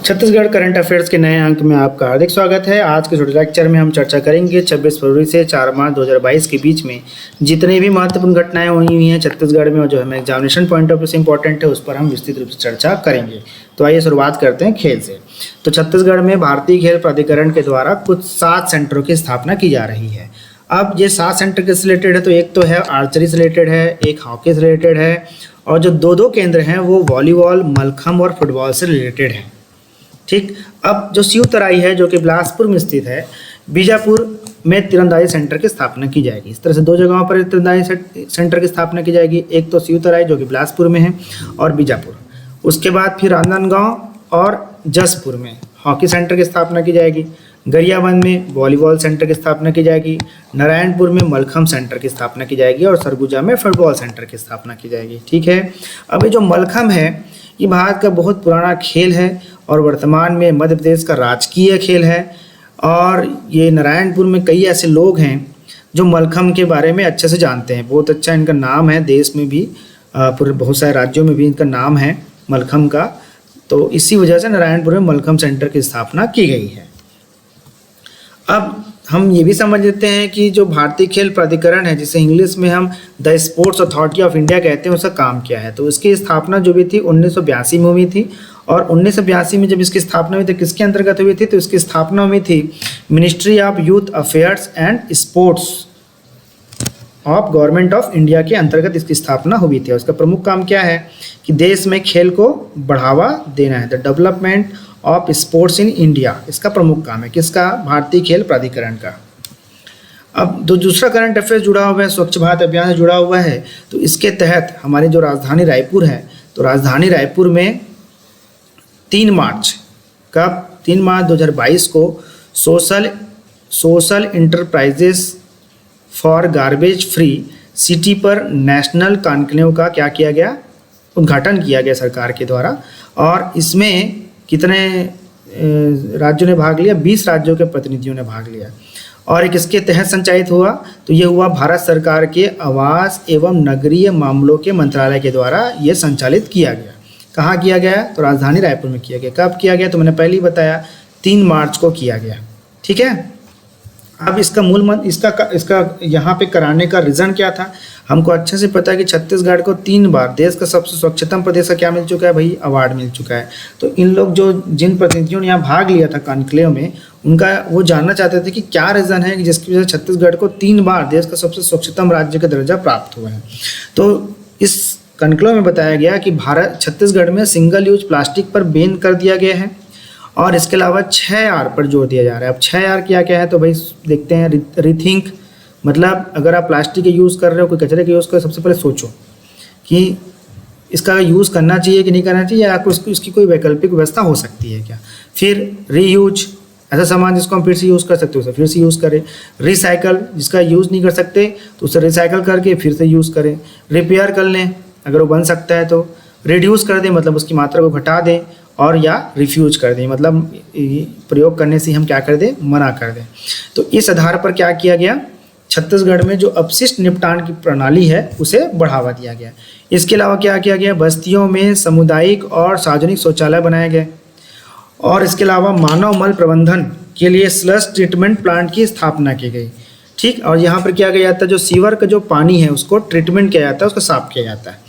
Chhattisgarh current affairs के नए अंक में आपका हार्दिक स्वागत है। आज के छोटे लेक्चर में हम चर्चा करेंगे 26 फरवरी से 4 मार्च 2022 के बीच में जितने भी महत्वपूर्ण घटनाएं हुई हैं छत्तीसगढ़ में और जो हमें एग्जामिनेशन पॉइंट ऑफ व्यू से इंपॉर्टेंट है उस पर हम विस्तृत रूप से चर्चा करेंगे। तो आइए शुरुआत करते हैं खेल से। तो छत्तीसगढ़ में भारतीय खेल प्राधिकरण के द्वारा कुछ 7 सेंटरों की स्थापना की जा रही है। अब ये 7 सेंटर किस रिलेटेड है, तो एक तो है आर्चरी से रिलेटेड है, एक हॉकी से रिलेटेड है और जो दो केंद्र हैं वो वॉलीबॉल, मलखम्ब और फुटबॉल से रिलेटेड है। ठीक, अब जो शिव तराई है जो कि बिलासपुर में स्थित है, बीजापुर में तीरंदाजी सेंटर की स्थापना की जाएगी। इस तरह से 2 जगहों पर तीरंदाजी सेंटर की स्थापना की जाएगी, एक तो शिव तराई जो कि बिलासपुर में है और बीजापुर। उसके बाद फिर राजनांदगांव और जसपुर में हॉकी सेंटर की स्थापना की जाएगी, गरियाबंद में वॉलीबॉल सेंटर की स्थापना की जाएगी, नारायणपुर में मलखम्ब सेंटर की स्थापना की जाएगी और सरगुजा में फुटबॉल सेंटर की स्थापना की जाएगी। ठीक है, अब ये जो मलखम्ब है ये भारत का बहुत पुराना खेल है और वर्तमान में मध्य प्रदेश का राजकीय खेल है। और ये नारायणपुर में कई ऐसे लोग हैं जो मलखम्ब के बारे में अच्छे से जानते हैं, बहुत अच्छा इनका नाम है, देश में भी पूरे बहुत सारे राज्यों में भी इनका नाम है मलखम्ब का। तो इसी वजह से नारायणपुर में मलखम्ब सेंटर की स्थापना की गई है। अब हम ये भी समझ लेते हैं कि जो भारतीय खेल प्राधिकरण है जिसे इंग्लिश में हम the sports authority of India कहते हैं उसका काम क्या है। तो इसकी स्थापना जो भी थी 1982 में हुई थी और 1982 में जब इसकी स्थापना हुई थी किसके अंतर्गत हुई थी, तो इसकी स्थापना हुई थी ministry of youth affairs and sports of government of India के अंतर्गत इसकी स्थापना हुई थी। उसका प्रमुख काम क्या है कि देश में खेल को बढ़ावा देना है, the development of sports in India, इसका प्रमुख काम है किसका, भारतीय खेल प्राधिकरण का। अब जो दूसरा करंट अफेयर जुड़ा हुआ है स्वच्छ भारत अभियान से जुड़ा हुआ है, तो इसके तहत हमारी जो राजधानी रायपुर है, तो राजधानी रायपुर में 3 मार्च 2022 को social enterprises for garbage free city पर नेशनल कॉन्क्लेव का क्या किया गया, उद्घाटन किया गया सरकार के द्वारा। और इसमें कितने राज्यों ने भाग लिया, 20 राज्यों के प्रतिनिधियों ने भाग लिया। और एक इसके तहत संचालित हुआ, तो ये हुआ भारत सरकार के आवास एवं नगरीय मामलों के मंत्रालय के द्वारा ये संचालित किया गया। कहाँ किया गया, तो राजधानी रायपुर में किया गया। कब किया गया, तो मैंने पहले ही बताया 3 मार्च को किया गया। ठीक है, अब इसका मूल मंत्र इसका यहाँ पे कराने का रीज़न क्या था, हमको अच्छे से पता है कि छत्तीसगढ़ को 3 बार देश का सबसे स्वच्छतम प्रदेश का क्या मिल चुका है भाई, अवार्ड मिल चुका है। तो इन लोग जिन प्रतिनिधियों ने यहाँ भाग लिया था कॉन्क्लेव में, उनका वो जानना चाहते थे कि क्या रीज़न है कि जिसकी वजह से छत्तीसगढ़ को 3 बार देश का सबसे स्वच्छतम राज्य का दर्जा प्राप्त हुआ है। तो इस कॉन्क्लेव में बताया गया कि छत्तीसगढ़ में सिंगल यूज प्लास्टिक पर बैन कर दिया गया है और इसके अलावा 6R पर जोर दिया जा रहा है। अब 6R क्या है, तो भाई देखते हैं। रीथिंक मतलब अगर आप प्लास्टिक का यूज़ कर रहे हो, कोई कचरे का यूज़ कर रहे हो, सबसे पहले सोचो कि इसका यूज़ करना चाहिए कि नहीं करना चाहिए, या इसकी कोई वैकल्पिक व्यवस्था हो सकती है क्या। फिर रीयूज, ऐसा सामान जिसको हम फिर से यूज़ कर सकते हो उसे फिर से यूज़ करें। रिसाइकल, जिसका यूज़ नहीं कर सकते तो उसे रिसाइकल करके फिर से यूज़ करें। रिपेयर कर लें अगर वो बन सकता है तो। रिड्यूस कर दें मतलब उसकी मात्रा को घटा दें, और या रिफ्यूज कर दें मतलब प्रयोग करने से हम क्या कर दें, मना कर दें। तो इस आधार पर क्या किया गया, छत्तीसगढ़ में जो अपशिष्ट निपटान की प्रणाली है उसे बढ़ावा दिया गया। इसके अलावा क्या किया गया, बस्तियों में सामुदायिक और सार्वजनिक शौचालय बनाए गए और इसके अलावा मानव मल प्रबंधन के लिए स्लश ट्रीटमेंट प्लांट की स्थापना की गई। ठीक, और यहाँ पर क्या किया जाता है, जो सीवर का जो पानी है उसको ट्रीटमेंट किया जाता है, उसको साफ किया जाता है।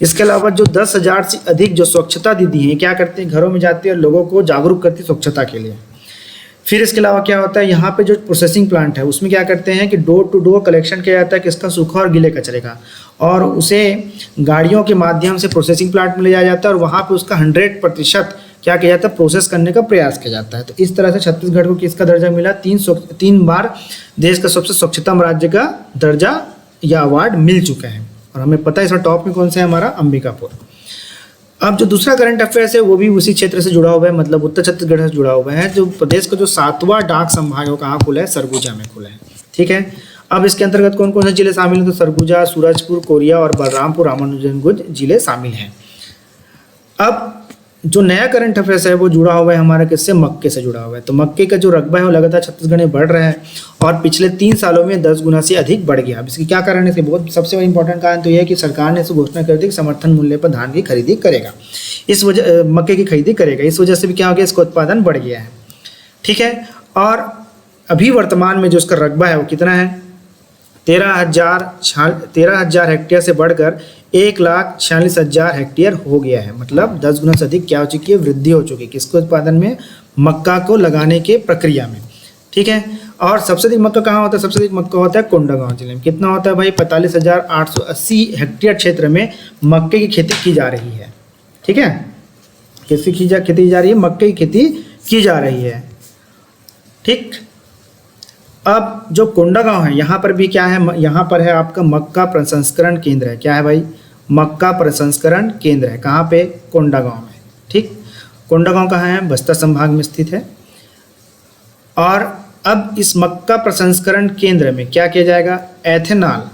इसके अलावा जो 10,000 से अधिक जो स्वच्छता दीदी हैं क्या करते हैं, घरों में जाती है और लोगों को जागरूक करती है स्वच्छता के लिए। फिर इसके अलावा क्या होता है, यहाँ पे जो प्रोसेसिंग प्लांट है उसमें क्या करते हैं कि डोर टू डोर कलेक्शन किया जाता है किसका, सूखा और गीले कचरे का, और उसे गाड़ियों के माध्यम से प्रोसेसिंग प्लांट में ले जाया जाता है और वहाँ पे उसका 100% क्या किया जाता है, प्रोसेस करने का प्रयास किया जाता है। तो इस तरह से छत्तीसगढ़ को किसका दर्जा मिला, 3 बार देश का सबसे स्वच्छतम राज्य का दर्जा या अवार्ड मिल चुका है। और हमें पता है इसमें टॉप में कौन सा है, हमारा अंबिकापुर। अब जो दूसरा करंट अफेयर्स है वो भी उसी क्षेत्र से जुड़ा हुआ है, मतलब उत्तर छत्तीसगढ़ से जुड़ा हुआ है। जो प्रदेश का जो 7वां डाक संभाग है कहाँ खुला है, सरगुजा में खुला है। ठीक है, अब इसके अंतर्गत कौन कौन से जिले शामिल हैं, तो सरगुजा, सूरजपुर, कोरिया और बलरामपुर रामानुजनगंज जिले शामिल हैं। अब जो नया करंट अफेयर्स है वो जुड़ा हुआ है हमारा किससे, मक्के से जुड़ा हुआ है। तो मक्के का जो रकबा है वो लगातार छत्तीसगढ़ में बढ़ रहा है और पिछले 3 सालों में 10 गुना से अधिक बढ़ गया। अब इसकी क्या कारण है, इसके बहुत सबसे इंपॉर्टेंट कारण तो यह है कि सरकार ने इसे घोषणा कर दी कि समर्थन मूल्य पर धान की खरीदी करेगा, इस वजह मक्के की खरीदी करेगा, इस वजह से भी क्या हो गया, इसका उत्पादन बढ़ गया है। ठीक है, और अभी वर्तमान में जो इसका रकबा है वो कितना है, 13,000 हेक्टेयर से बढ़कर 1,46,000 हेक्टेयर हो गया है। मतलब 10 गुना से अधिक क्या हो चुकी है, वृद्धि हो चुकी है किसके उत्पादन में, मक्का को लगाने के प्रक्रिया में। ठीक है, और सबसे अधिक मक्का कहाँ होता है, सबसे अधिक मक्का होता है कोंडागांव जिले में। कितना होता है भाई, 45,880 हेक्टेयर क्षेत्र में मक्के की खेती की जा रही है। ठीक है, किसकी खेती की जा रही है, मक्के की खेती की जा रही है। ठीक, अब जो कोंडागांव है यहाँ पर भी क्या है, यहाँ पर है आपका मक्का प्रसंस्करण केंद्र है। क्या है भाई, मक्का प्रसंस्करण केंद्र है। कहाँ पे, कोंडागांव में। ठीक, कोंडागांव कहाँ है, बस्तर संभाग में स्थित है। और अब इस मक्का प्रसंस्करण केंद्र में क्या किया जाएगा, एथेनॉल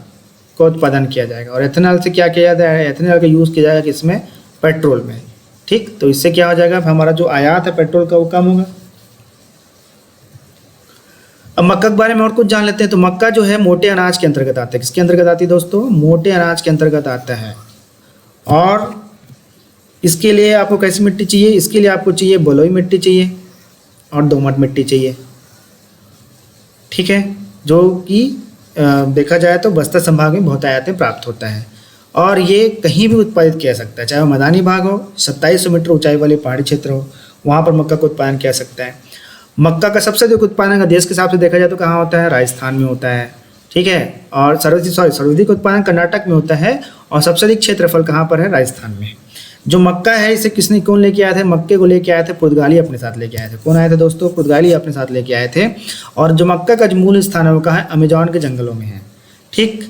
का उत्पादन किया जाएगा। और एथेनॉल से क्या किया जाता है, एथेनॉल का यूज़ किया जाएगा किसमें, पेट्रोल में। ठीक, तो इससे क्या हो जाएगा, हमारा जो आयात है पेट्रोल का वो कम होगा। अब मक्का के बारे में और कुछ जान लेते हैं। तो मक्का जो है मोटे अनाज के अंतर्गत आता है। किसके अंतर्गत आती है दोस्तों, मोटे अनाज के अंतर्गत आता है। और इसके लिए आपको कैसी मिट्टी चाहिए, इसके लिए आपको चाहिए बलुई मिट्टी चाहिए और दोमट मिट्टी चाहिए। ठीक है, जो कि देखा जाए तो बस्तर संभाग में बहुत आयातें प्राप्त होता है और ये कहीं भी उत्पादित किया जा सकता है, चाहे वो मैदानी भाग हो, 2700 मीटर ऊंचाई वाले पहाड़ी क्षेत्र हो, वहाँ पर मक्का का उत्पादन किया जा सकता है। मक्का का सबसे अधिक उत्पादन अगर देश के हिसाब से देखा जाए तो कहाँ होता है, राजस्थान में होता है। ठीक है, और सर्वाधिक उत्पादन कर्नाटक में होता है और सबसे अधिक क्षेत्रफल कहाँ पर है, राजस्थान में। जो मक्का है इसे किसने कौन लेके आए थे, मक्के को लेके आए थे पुर्तगाली अपने साथ लेके आए थे। कौन आए थे दोस्तों, पुर्तगाली अपने साथ लेके आए थे। और जो मक्का का जो मूल स्थान है वो कहाँ है, अमेजॉन के जंगलों में है। ठीक,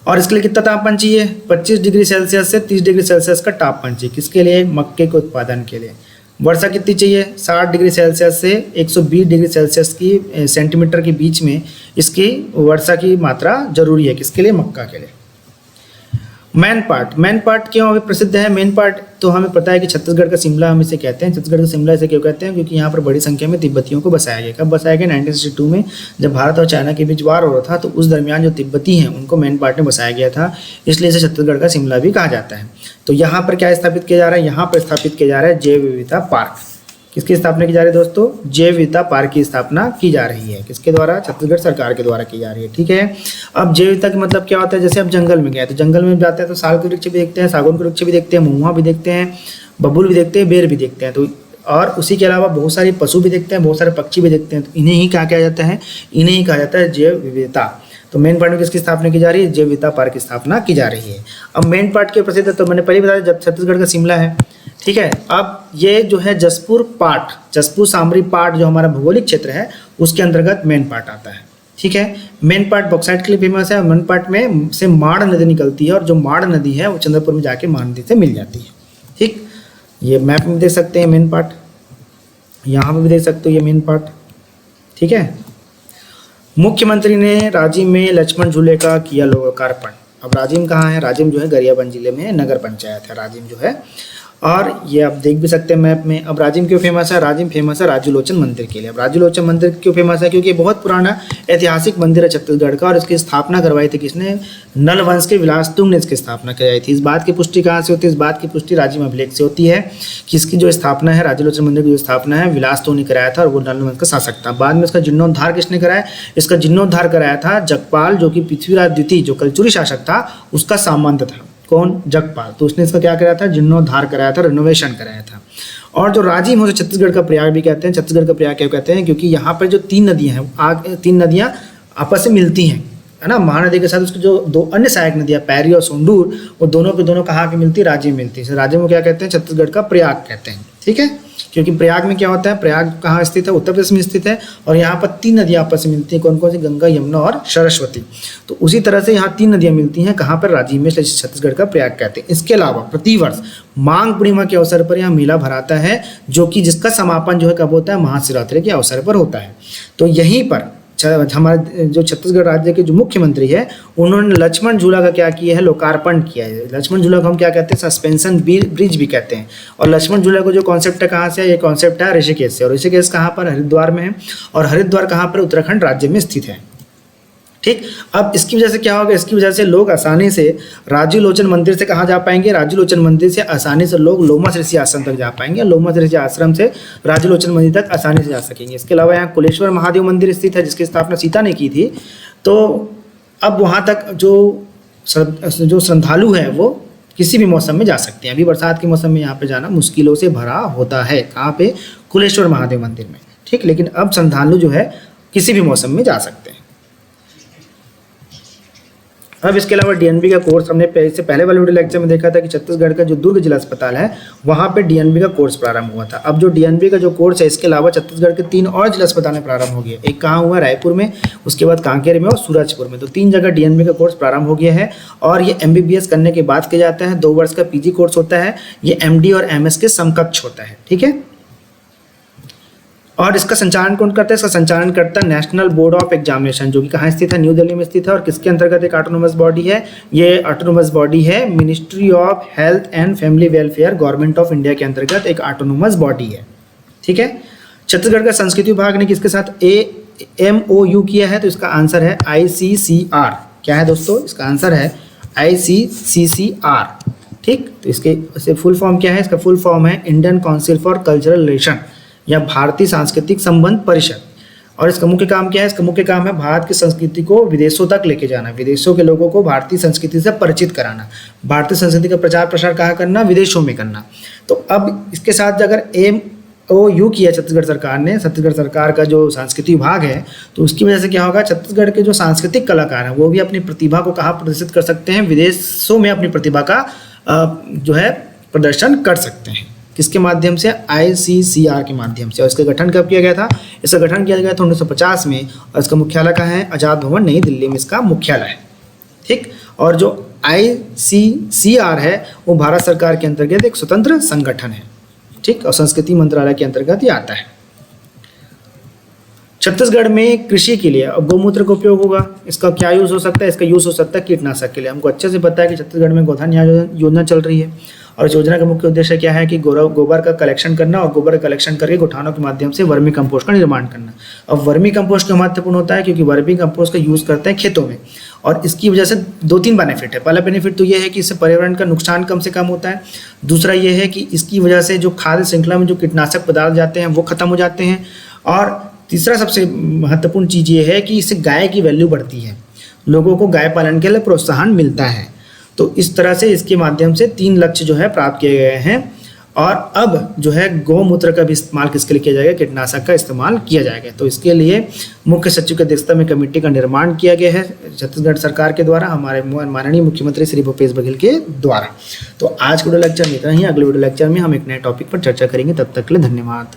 और इसके लिए कितना तापमान चाहिए, 25 डिग्री सेल्सियस से 30 डिग्री सेल्सियस का तापमान चाहिए। किसके लिए, मक्के के उत्पादन के लिए। वर्षा कितनी चाहिए, 60 डिग्री सेल्सियस से 120 डिग्री सेल्सियस की सेंटीमीटर के बीच में इसकी वर्षा की मात्रा जरूरी है। किसके लिए, मक्का के लिए। मेन पार्ट क्यों अभी प्रसिद्ध है, मेन पार्ट तो हमें पता है कि छत्तीसगढ़ का शिमला हम इसे कहते हैं। छत्तीसगढ़ का शिमला इसे क्यों कहते हैं, क्योंकि यहाँ पर बड़ी संख्या में तिब्बतियों को बसाया गया। कब बसाया गया, 1962 में, जब भारत और चाइना के बीच वार हो रहा था तो उस दरमियान जो तिब्बती हैं उनको मेन पार्ट में बसाया गया था, इसलिए इसे छत्तीसगढ़ का शिमला भी कहा जाता है। तो यहाँ पर क्या स्थापित किया जा रहा है, यहाँ पर स्थापित किया जा रहा है जैव विविधता पार्क। किसकी स्थापना की जा रही है दोस्तों, जैव विविधता पार्क की स्थापना की जा रही है। किसके द्वारा, छत्तीसगढ़ सरकार के द्वारा की जा रही है। ठीक है, अब जैव विविधता का मतलब क्या होता है, जैसे आप जंगल में गए तो जंगल में जाते हैं तो साल के वृक्ष भी देखते हैं, सागौन के वृक्ष भी देखते हैं, महुआ भी देखते हैं, बबूल भी देखते हैं, बेर भी देखते हैं। तो और उसी के अलावा बहुत सारे पशु भी देखते हैं, बहुत सारे पक्षी भी देखते हैं। तो इन्हें ही क्या किया जाता है, इन्हें ही कहा जाता है जैव विविधता। तो मेन पार्ट में किसकी स्थापना की जा रही है, जैव विविधता पार्क की स्थापना की जा रही है। अब मेन पार्ट के प्रसिद्ध तो मैंने पहले बताया जब छत्तीसगढ़ का शिमला है। ठीक है, अब ये जो है जसपुर सामरी पार्ट जो हमारा भौगोलिक क्षेत्र है उसके अंतर्गत मेन पार्ट आता है। ठीक है, मेन पार्ट बॉक्साइट के लिए फेमस है। मेन पार्ट में से माड़ नदी निकलती है और जो माड़ नदी है वो चंद्रपुर में जाके माड़ नदी से मिल जाती है। ठीक, ये मैप में देख सकते हैं मेन पार्ट, यहाँ पर भी देख सकते हो ये मेन पार्ट। ठीक है, मुख्यमंत्री ने राजिम में लक्ष्मण झूले का किया लोकार्पण। अब राजिम कहाँ है, राजिम जो है गरियाबंद जिले में नगर पंचायत है राजिम जो है, और ये आप देख भी सकते हैं मैप में। अब राजिम क्यों फेमस है, राजिम फेमस है राजूलोचन मंदिर के लिए। अब राजूलोचन मंदिर क्यों फेमस है, क्योंकि ये बहुत पुराना ऐतिहासिक मंदिर है छत्तीसगढ़ का और इसकी स्थापना करवाई थी किसने, नल वंश के विलासतुंग ने इसकी स्थापना करवाई थी। इस बात की पुष्टि कहाँ से होती है, इस बात की पुष्टि राजिम अभिलेख से होती है कि इसकी जो स्थापना है, राजूलोचन मंदिर की जो स्थापना है विलासतुंग ने कराया था और वो नल वंश का शासक था। बाद में इसका जीर्णोद्धार किसने कराया, इसका जीर्णोद्धार कराया था जगपाल, जो कि पृथ्वीराज द्वितीय जो कलचुरी शासक था उसका सामंत था। कौन, जगपाल। तो उसने इसका क्या कराया था, जीर्णोद्धार कराया था, रिनोवेशन कराया था। और जो राजिम है छत्तीसगढ़ का प्रयाग भी कहते हैं। छत्तीसगढ़ का प्रयाग क्यों कहते हैं, क्योंकि यहाँ पर जो 3 नदियाँ हैं, 3 नदियाँ आपस में मिलती हैं, है ना। महानदी के साथ उसकी जो 2 अन्य सहायक नदियाँ पैरी और सोंडूर, वो दोनों के दोनों कहाँ की मिलती है, राजिम मिलती है। राजिम को क्या कहते हैं, छत्तीसगढ़ का प्रयाग कहते हैं। ठीक है, क्योंकि प्रयाग में क्या होता है, प्रयाग कहाँ स्थित है, उत्तर प्रदेश में स्थित है और यहाँ पर 3 नदियाँ आपस में मिलती हैं। कौन कौन सी, गंगा, यमुना और सरस्वती। तो उसी तरह से यहाँ 3 नदियाँ मिलती हैं कहाँ पर, राजिम में, छत्तीसगढ़ का प्रयाग कहते हैं। इसके अलावा प्रतिवर्ष माघ पूर्णिमा के अवसर पर यहाँ मेला भराता है, जो कि जिसका समापन जो है कब होता है, महाशिवरात्रि के अवसर पर होता है। तो यहीं पर हमारे जो छत्तीसगढ़ राज्य के जो मुख्यमंत्री है उन्होंने लक्ष्मण झूला का क्या किया है, लोकार्पण किया है। लक्ष्मण झूला को हम क्या कहते हैं, सस्पेंशन ब्रिज भी कहते हैं। और लक्ष्मण झूला को जो कॉन्सेप्ट है कहाँ से है, ये कॉन्सेप्ट है ऋषिकेश से। और ऋषिकेश कहाँ पर, हरिद्वार में है। और हरिद्वार कहाँ पर, उत्तराखंड राज्य में स्थित है। ठीक, अब इसकी वजह से क्या होगा, इसकी वजह से लोग आसानी से राजीव लोचन मंदिर से कहाँ जा पाएंगे, राजीव लोचन मंदिर से आसानी से लोग लोमस ऋषि आश्रम तक जा पाएंगे। लोमस ऋषि आश्रम से राजीव लोचन मंदिर तक आसानी से जा सकेंगे। इसके अलावा यहाँ कुलेश्वर महादेव मंदिर स्थित है, जिसकी स्थापना सीता ने की थी। तो अब वहाँ तक जो श्रद्धालु है वो किसी भी मौसम में जा सकते हैं। अभी बरसात के मौसम में यहाँ पे जाना मुश्किलों से भरा होता है। कहाँ पे, कुलेश्वर महादेव मंदिर में। ठीक, लेकिन अब श्रद्धालु जो है किसी भी मौसम में जा सकते हैं। अब इसके अलावा डीएनबी का कोर्स हमने इससे पहले वाले वीडियो लेक्चर में देखा था कि छत्तीसगढ़ का जो दुर्ग जिला अस्पताल है वहाँ पे डीएनबी का कोर्स प्रारंभ हुआ था। अब जो डीएनबी का जो कोर्स है, इसके अलावा छत्तीसगढ़ के 3 और जिला अस्पताल में प्रारंभ हो गया। एक कहाँ हुआ, रायपुर में, उसके बाद कांकेर में और सूरजपुर में। तो 3 जगह डीएनबी का कोर्स प्रारंभ हो गया है। और ये MBBS करने के बाद किया जाता है। 2 वर्ष का PG कोर्स होता है। ये MD और MS के समकक्ष होता है। ठीक है, और इसका संचालन कौन करता है, इसका संचालन करता है नेशनल बोर्ड ऑफ एग्जामिनेशन, जो कि कहाँ स्थित है, न्यू दिल्ली में स्थित है। और किसके अंतर्गत एक ऑटोनोमस बॉडी है, ये ऑटोनोमस बॉडी है ministry of health and family welfare, government of India के अंतर्गत एक ऑटोनोमस बॉडी है। ठीक है, छत्तीसगढ़ का संस्कृति विभाग ने किसके साथ MOU किया है, तो इसका आंसर है ICCR। क्या है दोस्तों, इसका आंसर है ICCR। ठीक, तो इसके फुल फॉर्म क्या है, इसका फुल फॉर्म है Indian council for cultural relation या भारतीय सांस्कृतिक संबंध परिषद। और इसका मुख्य काम क्या है, इसका मुख्य काम है भारत की संस्कृति को विदेशों तक लेके जाना, विदेशों के लोगों को भारतीय संस्कृति से परिचित कराना, भारतीय संस्कृति का प्रचार प्रसार कहाँ करना, विदेशों में करना। तो अब इसके साथ अगर MOU किया छत्तीसगढ़ सरकार ने, छत्तीसगढ़ सरकार का जो सांस्कृतिक विभाग है, तो उसकी वजह से क्या होगा, छत्तीसगढ़ के जो सांस्कृतिक कलाकार हैं वो भी अपनी प्रतिभा को कहाँ प्रदर्शित कर सकते हैं, विदेशों में अपनी प्रतिभा का जो है प्रदर्शन कर सकते हैं। किसके माध्यम से, ICCR के माध्यम से। और इसका गठन कब किया गया था, इसका गठन किया गया था 1950 में। और इसका मुख्यालय कहाँ है, आज़ाद भवन नई दिल्ली में इसका मुख्यालय है। ठीक, और जो ICCR है वो भारत सरकार के अंतर्गत एक स्वतंत्र संगठन है। ठीक, और संस्कृति मंत्रालय के अंतर्गत ये आता है। छत्तीसगढ़ में कृषि के लिए अब गौमूत्र का उपयोग होगा। इसका क्या यूज़ हो सकता है, इसका यूज़ हो सकता है कीटनाशक के लिए। हमको अच्छे से पता है कि छत्तीसगढ़ में गोधन योजना चल रही है। और इस योजना का मुख्य उद्देश्य क्या है कि गोबर का कलेक्शन करना, और गोबर का कलेक्शन करके गौठानों के माध्यम से वर्मी कंपोस्ट का निर्माण करना। अब वर्मी कंपोस्ट क्यों महत्वपूर्ण होता है, क्योंकि वर्मी कंपोस्ट का यूज़ करते हैं खेतों में। और इसकी वजह से 2-3 बेनिफिट है। पहला बेनिफिट तो ये है कि इससे पर्यावरण का नुकसान कम से कम होता है। दूसरा ये है कि इसकी वजह से जो खाद्य श्रृंखला में जो कीटनाशक पदार्थ जाते हैं वो खत्म हो जाते हैं। और तीसरा सबसे महत्वपूर्ण चीज़ ये है कि इससे गाय की वैल्यू बढ़ती है, लोगों को गाय पालन के लिए प्रोत्साहन मिलता है। तो इस तरह से इसके माध्यम से 3 लक्ष्य जो है प्राप्त किए गए हैं। और अब जो है गौमूत्र का भी इस्तेमाल किसके लिए किया जाएगा, कीटनाशक का इस्तेमाल किया जाएगा। तो इसके लिए मुख्य सचिव की अध्यक्षता में कमेटी का निर्माण किया गया है छत्तीसगढ़ सरकार के द्वारा, हमारे माननीय मुख्यमंत्री श्री भूपेश बघेल के द्वारा। तो आज के वीडियो लेक्चर में इतना ही। अगले वीडियो लेक्चर में हम एक नए टॉपिक पर चर्चा करेंगे। तब तक के लिए धन्यवाद।